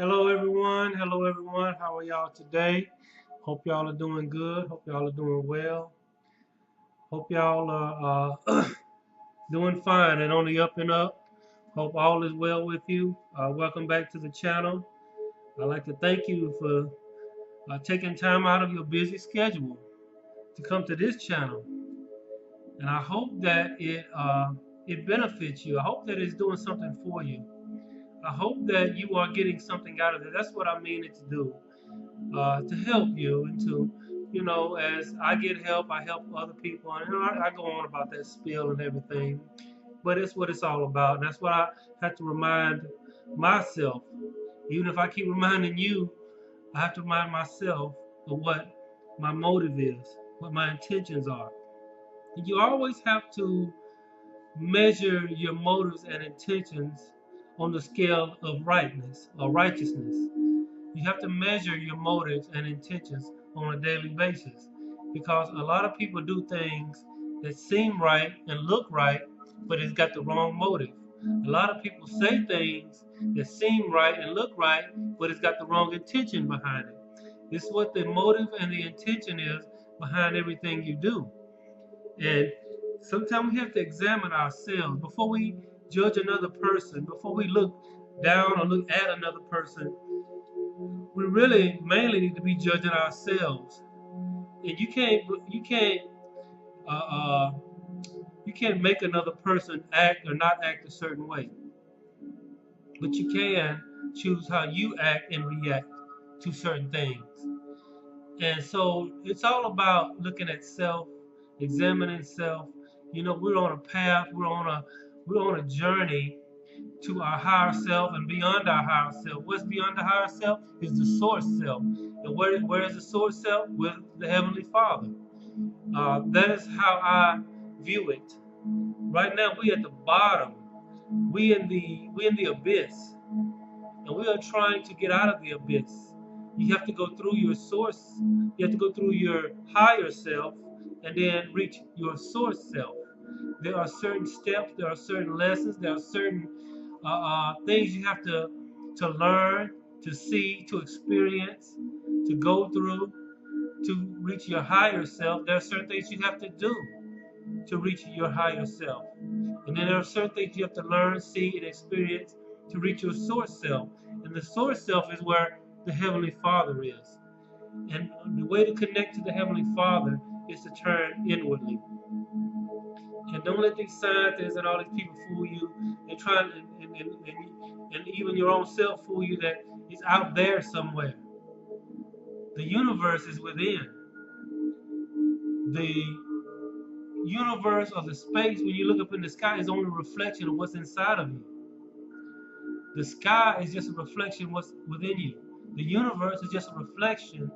Hello everyone. Hello everyone. How are y'all today? Hope y'all are doing good. Hope y'all are doing well. Hope y'all are doing fine and on the up and up. Hope all is well with you. Welcome back to the channel. I'd like to thank you for taking time out of your busy schedule to come to this channel, and I hope that it benefits you. I hope that it's doing something for you. I hope that you are getting something out of it. That's what I mean it to do. To help you and to, as I get help, I help other people. And I go on about that spiel and everything, but it's what it's all about. And that's what I have to remind myself. Even if I keep reminding you, I have to remind myself of what my motive is, what my intentions are. And you always have to measure your motives and intentions on the scale of rightness or righteousness. You have to measure your motives and intentions on a daily basis because a lot of people do things that seem right and look right, but it's got the wrong motive. A lot of people say things that seem right and look right, but it's got the wrong intention behind it. This is what the motive and the intention is behind everything you do. And sometimes we have to examine ourselves before we judge another person, before we look down or look at another person. We really mainly need to be judging ourselves. And uh, uh, you can't make another person act or not act a certain way, but you can choose how you act and react to certain things. And so it's all about looking at self, examining self. We're on a path, we're on a journey to our higher self and beyond our higher self. What's beyond the higher self is the source self. And where is the source self? With the Heavenly Father. That is how I view it. Right now, we at the bottom. We in the abyss, and we are trying to get out of the abyss. You have to go through your source. You have to go through your higher self, and then reach your source self. There are certain steps. There are certain lessons. There are certain things you have to learn, to see, to experience, to go through to reach your higher self. There are certain things you have to do to reach your higher self. And then there are certain things you have to learn, see, and experience to reach your source self. And the source self is where the Heavenly Father is. And the way to connect to the Heavenly Father is to turn inwardly. And don't let these scientists and all these people fool you and try and even your own self fool you that it's out there somewhere. The universe is within. The universe or the space, when you look up in the sky, is only a reflection of what's inside of you. The sky is just a reflection of what's within you. The universe is just a reflection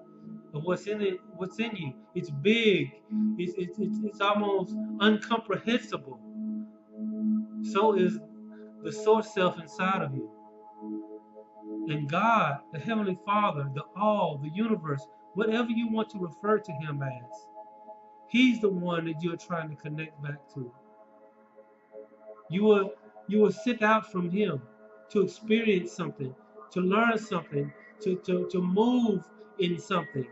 of what's in it, what's in you. It's big. It's almost incomprehensible. So is the source self inside of you. And God, the Heavenly Father, the all, the universe, whatever you want to refer to Him as, He's the one that you're trying to connect back to. You will sit out from Him to experience something, to learn something, to move in something.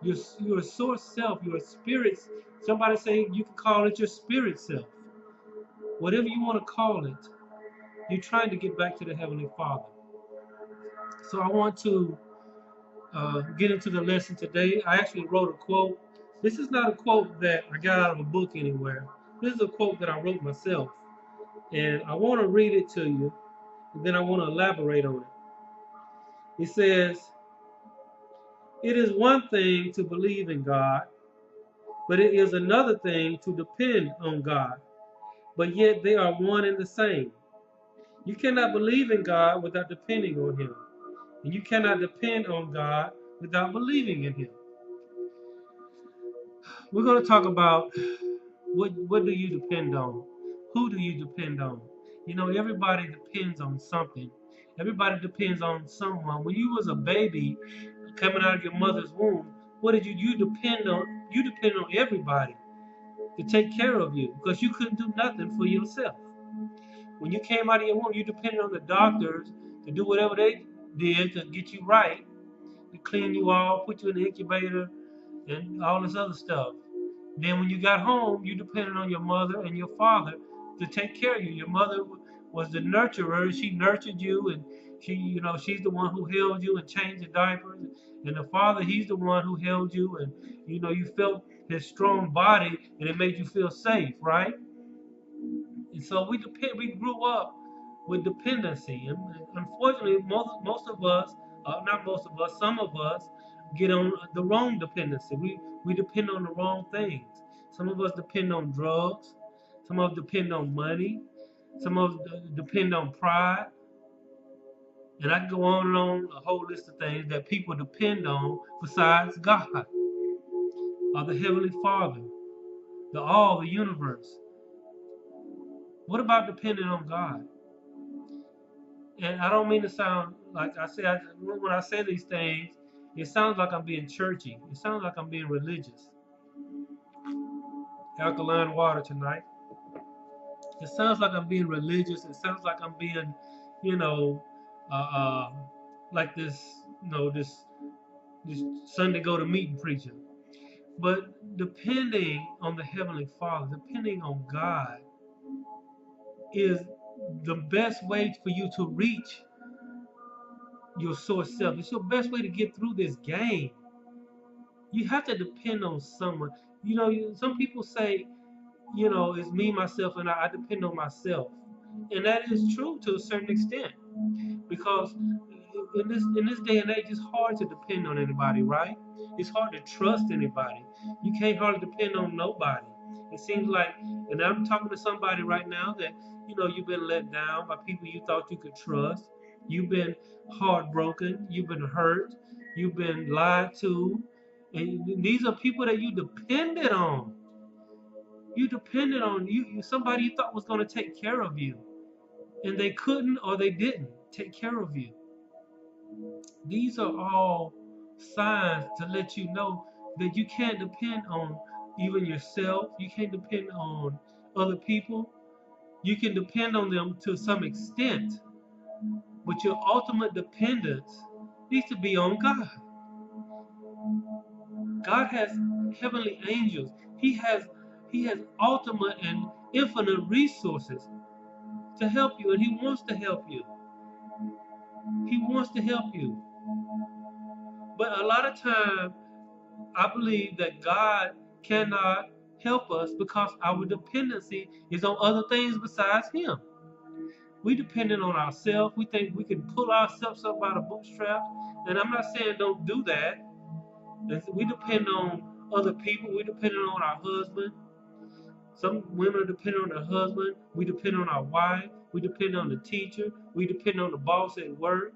Your source self, your spirit. Somebody say you can call it your spirit self. Whatever you want to call it, you're trying to get back to the Heavenly Father. So I want to get into the lesson today. I actually wrote a quote. This is not a quote that I got out of a book anywhere. This is a quote that I wrote myself. And I want to read it to you, and then I want to elaborate on it. It says, "It is one thing to believe in God, but it is another thing to depend on God. But yet they are one and the same. You cannot believe in God without depending on Him. And you cannot depend on God without believing in Him." We're going to talk about what do you depend on? Who do you depend on? Everybody depends on something. Everybody depends on someone. When you was a baby coming out of your mother's womb, what did you depend on? You depend on everybody to take care of you because you couldn't do nothing for yourself. When you came out of your womb, you depended on the doctors to do whatever they did to get you right, to clean you off, put you in the incubator, and all this other stuff. Then when you got home, you depended on your mother and your father to take care of you. Your mother was the nurturer. She nurtured you, and she's the one who held you and changed the diapers. And the father, he's the one who held you, and you felt his strong body, and it made you feel safe, right? And so we grew up with dependency, and unfortunately, most of us, not most of us, some of us get on the wrong dependency. We depend on the wrong things. Some of us depend on drugs. Some of us depend on money. Some of us depend on pride. And I can go on and on a whole list of things that people depend on besides God or the Heavenly Father, the universe. What about depending on God? And I don't mean to sound like when I say these things, it sounds like I'm being churchy. It sounds like I'm being religious. Alkaline water tonight. It sounds like I'm being religious. It sounds like I'm being, you know, uh, uh, like this Sunday go to meeting preacher. But depending on the Heavenly Father, depending on God, is the best way for you to reach your source self. It's your best way to get through this game. You have to depend on someone. Some people say, it's me, myself, and I depend on myself. And that is true to a certain extent. Because in this day and age, it's hard to depend on anybody, right? It's hard to trust anybody. You can't hardly depend on nobody. It seems like, and I'm talking to somebody right now that, you've been let down by people you thought you could trust. You've been heartbroken. You've been hurt. You've been lied to. And these are people that you depended on. You depended on somebody you thought was going to take care of you. And they couldn't or they didn't take care of you. These are all signs to let you know that you can't depend on even yourself. You can't depend on other people. You can depend on them to some extent, but your ultimate dependence needs to be on God. God has heavenly angels. He has ultimate and infinite resources to help you, and He wants to help you. He wants to help you. But a lot of time, I believe that God cannot help us because our dependency is on other things besides Him. We dependent on ourselves. We think we can pull ourselves up by the bootstraps. And I'm not saying don't do that. We depend on other people. We depend on our husband. Some women are dependent on their husband. We depend on our wife. We depend on the teacher. We depend on the boss at work.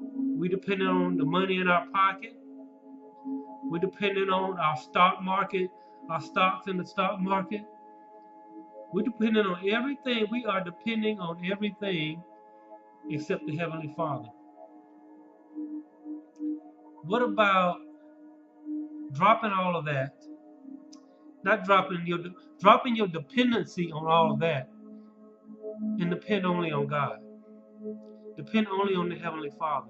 We depend on the money in our pocket. We're depending on our stock market, our stocks in the stock market. We're depending on everything. We are depending on everything except the Heavenly Father. What about dropping all of that? Not dropping your dependency on all of that and depend only on God. Depend only on the Heavenly Father.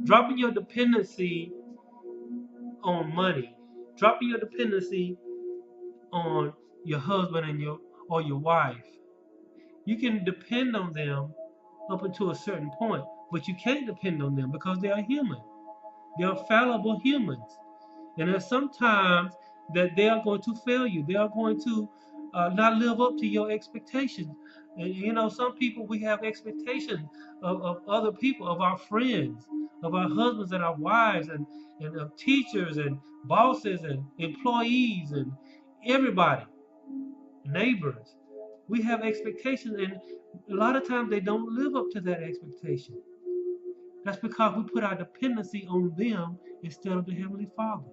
Dropping your dependency on money. Dropping your dependency on your husband and your wife. You can depend on them up until a certain point, but you can't depend on them because they are human. They are fallible humans. And there's sometimes that they are going to fail you. They are going to not live up to your expectations. And some people, we have expectations of other people, of our friends, of our husbands and our wives, and of teachers and bosses and employees and everybody, neighbors. We have expectations, and a lot of times they don't live up to that expectation. That's because we put our dependency on them instead of the Heavenly Father.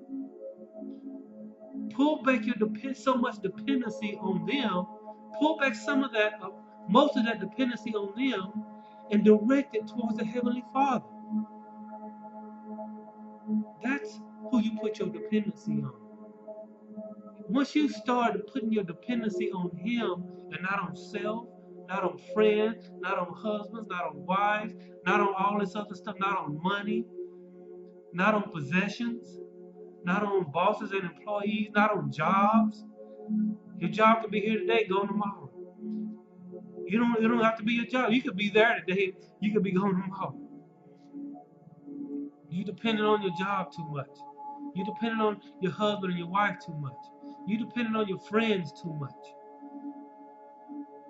Pull back so much dependency on them. Pull back most of that dependency on them, and direct it towards the Heavenly Father. That's who you put your dependency on. Once you start putting your dependency on Him and not on self, not on friends, not on husbands, not on wives, not on all this other stuff, not on money, not on possessions, not on bosses and employees, not on jobs. Your job could be here today, gone tomorrow. You don't have to be your job. You could be there today, you could be gone tomorrow. You depending on your job too much. You depending on your husband and your wife too much. You depending on your friends too much.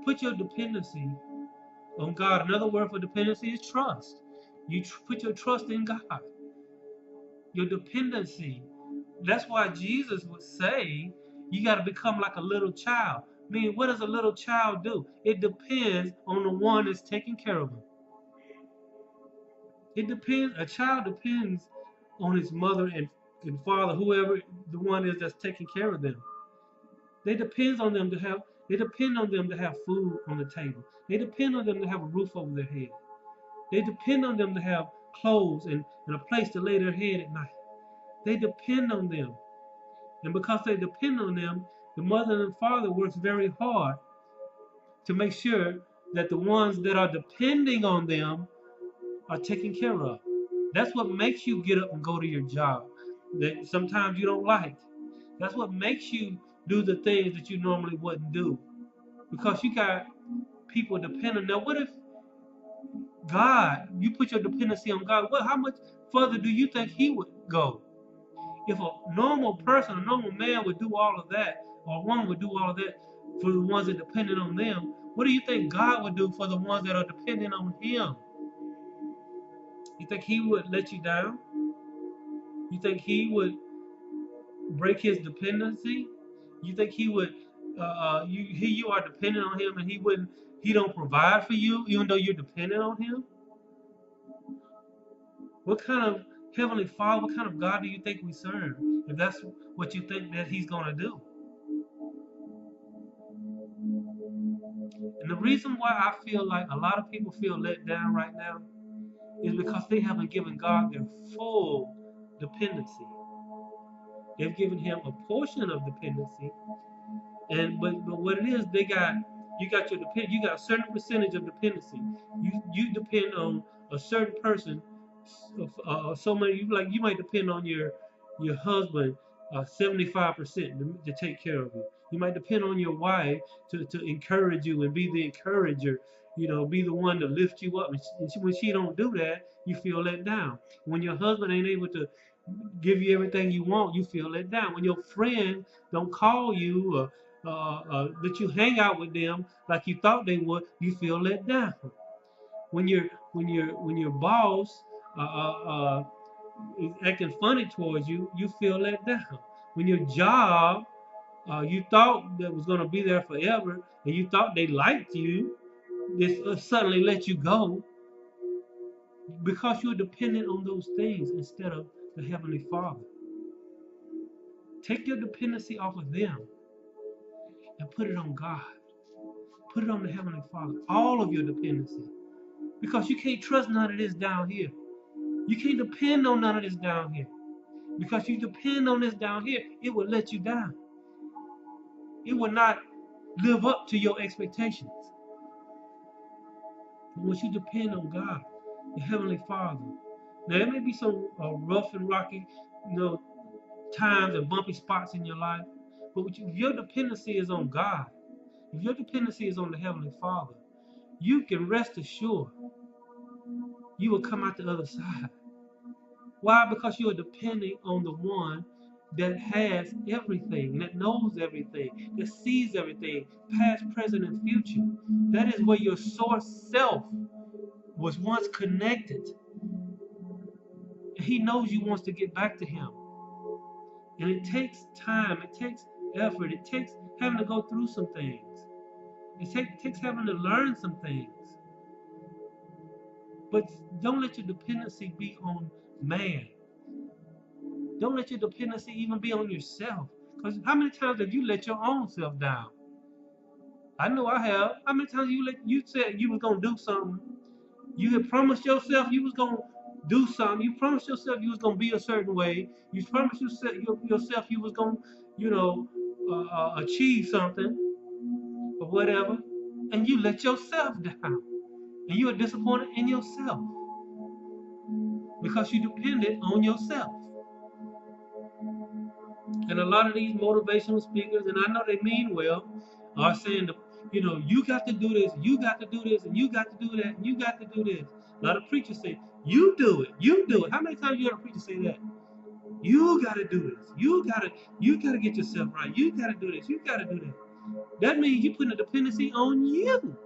Put your dependency on God. Another word for dependency is trust. You put your trust in God. Your dependency. That's why Jesus would say you got to become like a little child. I mean, what does a little child do? It depends on the one that's taking care of them. It depends. A child depends on his mother and father, whoever the one is that's taking care of them. They depend on them to have. They depend on them to have food on the table. They depend on them to have a roof over their head. They depend on them to have clothes and a place to lay their head at night. They depend on them. And because they depend on them, the mother and father works very hard to make sure that the ones that are depending on them are taken care of. That's what makes you get up and go to your job that sometimes you don't like. That's what makes you do the things that you normally wouldn't do because you got people depending. Now, what if God, you put your dependency on God? How much further do you think He would go? If a normal person, a normal man would do all of that, or a woman would do all of that for the ones that are dependent on them, what do you think God would do for the ones that are dependent on Him? You think He would let you down? You think He would break His dependency? You think He would? You are dependent on Him, and He wouldn't. He don't provide for you, even though you're dependent on Him. What kind of Heavenly Father? What kind of God do you think we serve? If that's what you think that He's going to do. And the reason why I feel like a lot of people feel let down right now is because they haven't given God their full dependency. They've given Him a portion of dependency, and but what it is, you got you got a certain percentage of dependency. You depend on a certain person. So many you might depend on your husband 75% to take care of you. You might depend on your wife to encourage you and be the encourager. Be the one to lift you up. And when she don't do that, you feel let down. When your husband ain't able to give you everything you want, you feel let down. When your friend don't call you that you hang out with them like you thought they would, you feel let down. When your boss is acting funny towards you, you feel let down. When your job you thought that was going to be there forever, and you thought they liked you, this suddenly let you go because you're dependent on those things instead of the Heavenly Father. Take your dependency off of them and put it on God. Put it on the Heavenly Father. All of your dependency. Because you can't trust none of this down here. You can't depend on none of this down here. Because you depend on this down here, it will let you down. It will not live up to your expectations. But once you depend on God, the Heavenly Father, now there may be some rough and rocky, times and bumpy spots in your life, but if your dependency is on God, if your dependency is on the Heavenly Father, you can rest assured you will come out the other side. Why? Because you are depending on the one that has everything, that knows everything, that sees everything, past, present, and future. That is where your source self was once connected. He knows you wants to get back to Him. And it takes time, it takes effort, it takes having to go through some things. It takes having to learn some things. But don't let your dependency be on man. Don't let your dependency even be on yourself. Because how many times have you let your own self down? I know I have. How many times you said you was gonna do something? You had promised yourself you was gonna do something. You promised yourself you was gonna be a certain way. You promised yourself you was gonna, achieve something or whatever. and you let yourself down. And you are disappointed in yourself because you depended on yourself. And a lot of these motivational speakers, and I know they mean well, are saying, you got to do this, you got to do this, and you got to do that, and you got to do this. A lot of preachers say, you do it, you do it. How many times you heard a preacher say that? You got to do this. You gotta get yourself right. You got to do this. You got to do that. That means you putting a dependency on you.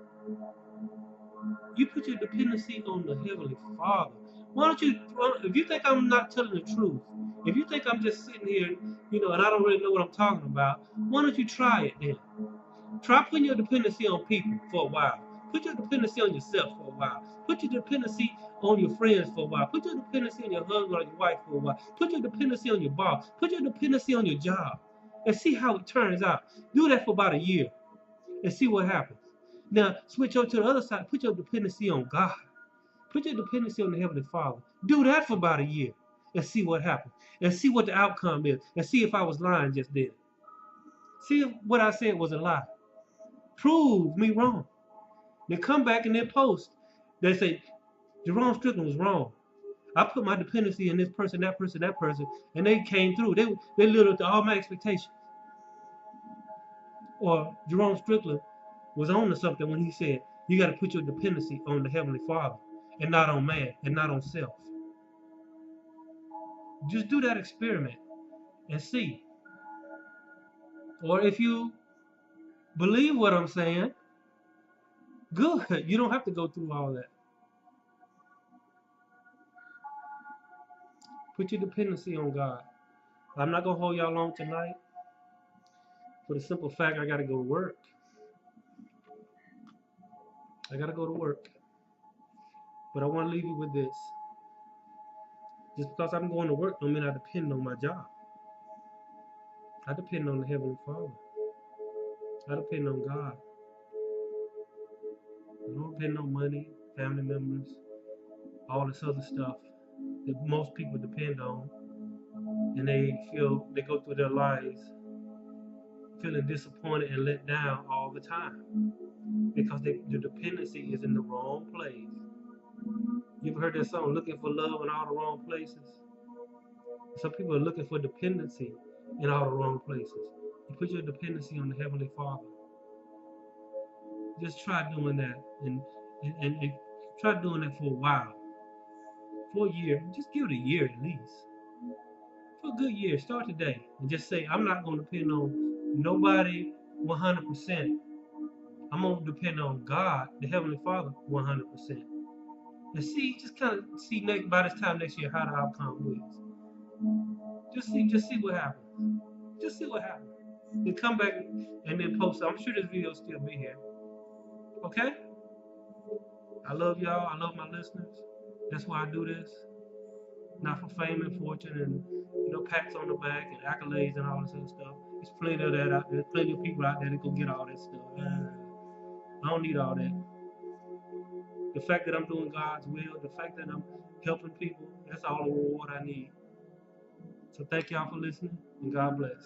You put your dependency on the Heavenly Father. Why don't you, if you think I'm not telling the truth, if you think I'm just sitting here, and I don't really know what I'm talking about, why don't you try it then? Try putting your dependency on people for a while. Put your dependency on yourself for a while. Put your dependency on your friends for a while. Put your dependency on your husband or your wife for a while. Put your dependency on your boss. Put your dependency on your job. And see how it turns out. Do that for about a year and see what happens. Now, switch over to the other side. Put your dependency on God. Put your dependency on the Heavenly Father. Do that for about a year and see what happens. And see what the outcome is. And see if I was lying just then. See if what I said was a lie. Prove me wrong. They come back and they post. They say, Jerome Strickland was wrong. I put my dependency in this person, that person, that person, and they came through. They lived up to all my expectations. Or Jerome Strickland was on to something when he said, you got to put your dependency on the Heavenly Father and not on man and not on self. Just do that experiment and see. Or if you believe what I'm saying, good. You don't have to go through all that. Put your dependency on God. I'm not going to hold y'all long tonight for the simple fact I got to go to work. I got to go to work. But I want to leave you with this. Just because I'm going to work don't mean I depend on my job. I depend on the Heavenly Father. I depend on God. I don't depend on money, family members, all this other stuff that most people depend on. And they go through their lives feeling disappointed and let down all the time because their dependency is in the wrong place. You ever heard that song, looking for love in all the wrong places? Some people are looking for dependency in all the wrong places. You put your dependency on the Heavenly Father. Just try doing that and try doing that for a while. For a year. Just give it a year at least. For a good year. Start today and just say, I'm not going to depend on nobody 100%. I'm going to depend on God, the Heavenly Father, 100%. And see, just kind of see by this time next year how the outcome is. Just see what happens. Just see what happens. Then come back and then post it. I'm sure this video will still be here. Okay? I love y'all. I love my listeners. That's why I do this. Not for fame and fortune and pats on the back and accolades and all this other stuff. There's plenty of that out there. There's plenty of people out there that go get all that stuff. I don't need all that. The fact that I'm doing God's will, the fact that I'm helping people, that's all the reward I need. So thank y'all for listening, and God bless.